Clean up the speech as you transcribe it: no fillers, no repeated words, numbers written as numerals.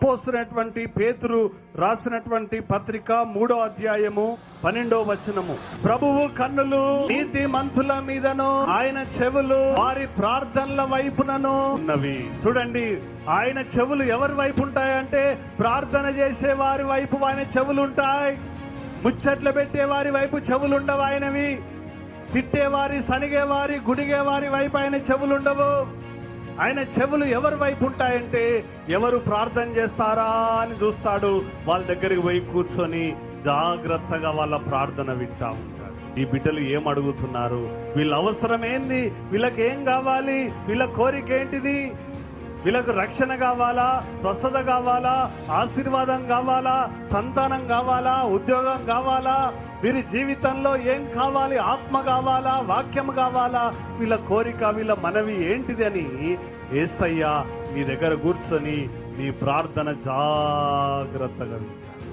అపోస్తలుడైనటువంటి పేతురు రాసినటువంటి పత్రిక 3వ అధ్యాయము 12వ వచనము. ప్రభువు కన్నులు నీతి మంతుల మీదను ఆయన చెవులు వారి ప్రార్థనల వైపునను ఉన్నవి. చూడండి, ఆయన చెవులు ఎవరి వైపు ఉంటాయంటే ప్రార్థన చేసే వారి వైపు ఆయన చెవులు ఉంటాయి. ముచ్చట్లు పెట్టే వారి వైపు చెవులు ఉండవు ఆయనవి. తిట్టేవారి, సనిగేవారి, గుడిగేవారి వైపు ఆయన చెవులు ఉండవు. ఆయన చెవులు ఎవరి వైపు ఉంటాయంటే ఎవరు ప్రార్థన చేస్తారా అని చూస్తాడు. వాళ్ళ దగ్గరికి పోయి కూర్చొని జాగ్రత్తగా వాళ్ళ ప్రార్థన వింటా ఉంటాడు. ఈ బిడ్డలు ఏం అడుగుతున్నారు, వీళ్ళ అవసరం ఏంది, వీళ్ళకి ఏం కావాలి, వీళ్ళ కోరిక ఏంటిది, వీళ్ళకు రక్షణ కావాలా, స్వస్థత కావాలా, ఆశీర్వాదం కావాలా, సంతానం కావాలా, ఉద్యోగం కావాలా, వీరి జీవితంలో ఏం కావాలి, ఆత్మ కావాలా, వాక్యం కావాలా, వీళ్ళ కోరిక, వీళ్ళ మనవి ఏంటిది అని యేసయ్య నీ దగ్గర కూర్చొని నీ ప్రార్థన జాగ్రత్తగా వింటాడు.